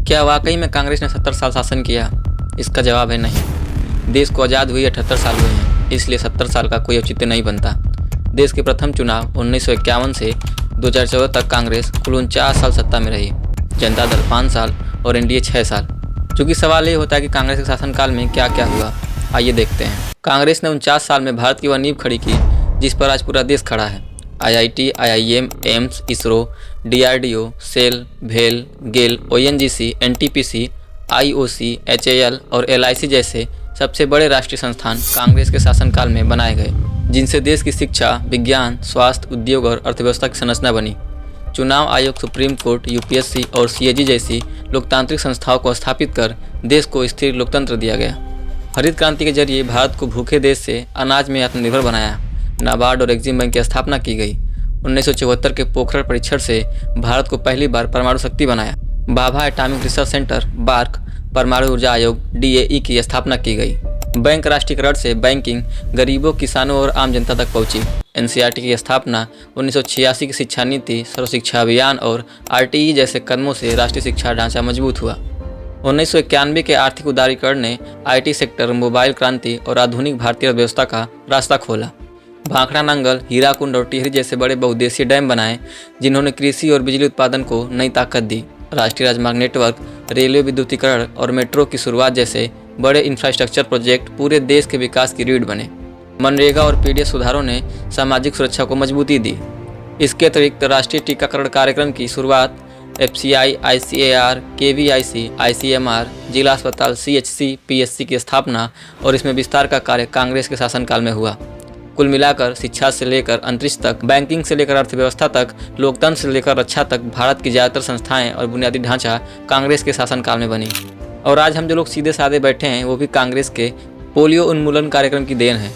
क्या वाकई में कांग्रेस ने 70 साल शासन किया? इसका जवाब है नहीं। देश को आज़ाद हुए 78 साल हुए हैं, इसलिए 70 साल का कोई औचित्य नहीं बनता। देश के प्रथम चुनाव 1951 से 2014 तक कांग्रेस कुल 49 साल सत्ता में रही, जनता दल 5 साल और एनडीए 6 साल। चूँकि सवाल ये होता है कि कांग्रेस के शासनकाल में क्या क्या हुआ, आइए देखते हैं। कांग्रेस ने 49 साल में भारत की वह नींव खड़ी की जिस पर आज पूरा देश खड़ा है। IIT, IIM, AIIMS, ISRO, DRDO, SAIL, भेल, GAIL, ONGC, NTPC, IOC, HAL और एलआईसी जैसे सबसे बड़े राष्ट्रीय संस्थान कांग्रेस के शासनकाल में बनाए गए, जिनसे देश की शिक्षा, विज्ञान, स्वास्थ्य, उद्योग और अर्थव्यवस्था की संरचना बनी। चुनाव आयोग, सुप्रीम कोर्ट, यूपीएससी और सीएजी जैसी लोकतांत्रिक संस्थाओं को स्थापित कर देश को स्थिर लोकतंत्र दिया गया। हरित क्रांति के जरिए भारत को भूखे देश से अनाज में आत्मनिर्भर बनाया। नाबार्ड और एक्जिम बैंक की स्थापना की गई। 1974 के पोखरण परीक्षण से भारत को पहली बार परमाणु शक्ति बनाया। Bhabha atomic research centre, BARC, परमाणु ऊर्जा आयोग, डीएई की स्थापना की गई। बैंक राष्ट्रीयकरण से बैंकिंग गरीबों, किसानों और आम जनता तक पहुंची। एनसीईआरटी की स्थापना 1986 की शिक्षा नीति, सर्व शिक्षा अभियान और आरटीई जैसे कदमों से राष्ट्रीय शिक्षा ढांचा मजबूत हुआ। 1991 के आर्थिक उदारीकरण ने आईटी सेक्टर, मोबाइल क्रांति और आधुनिक भारतीय अर्थव्यवस्था का रास्ता खोला। भाखड़ा नांगल, हीराकुंड और टिहरी जैसे बड़े बहुउद्देशीय डैम बनाए, जिन्होंने कृषि और बिजली उत्पादन को नई ताकत दी। राष्ट्रीय राजमार्ग नेटवर्क, रेलवे विद्युतीकरण और मेट्रो की शुरुआत जैसे बड़े इंफ्रास्ट्रक्चर प्रोजेक्ट पूरे देश के विकास की रीढ़ बने। मनरेगा और पीडीएस सुधारों ने सामाजिक सुरक्षा को मजबूती दी। इसके अतिरिक्त राष्ट्रीय टीकाकरण कार्यक्रम की शुरुआत, एफसीआई, आईसीएआर, केवीआईसी, आईसीएमआर, जिला अस्पताल, सीएचसी, पीएससी की स्थापना और इसमें विस्तार का कार्य कांग्रेस के शासनकाल में हुआ। कुल मिलाकर शिक्षा से लेकर अंतरिक्ष तक, बैंकिंग से लेकर अर्थव्यवस्था तक, लोकतंत्र से लेकर रक्षा तक भारत की ज़्यादातर संस्थाएं और बुनियादी ढांचा कांग्रेस के शासनकाल में बनी। और आज हम जो लोग सीधे साधे बैठे हैं वो भी कांग्रेस के पोलियो उन्मूलन कार्यक्रम की देन है।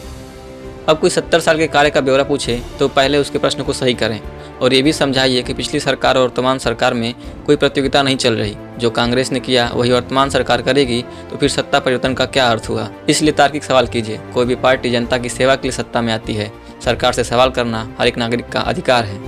अब कोई 70 साल के कार्य का ब्यौरा पूछे तो पहले उसके प्रश्न को सही करें और ये भी समझाइए कि पिछली सरकार और वर्तमान सरकार में कोई प्रतियोगिता नहीं चल रही। जो कांग्रेस ने किया वही वर्तमान सरकार करेगी तो फिर सत्ता परिवर्तन का क्या अर्थ हुआ। इसलिए तार्किक सवाल कीजिए। कोई भी पार्टी जनता की सेवा के लिए सत्ता में आती है। सरकार से सवाल करना हर एक नागरिक का अधिकार है।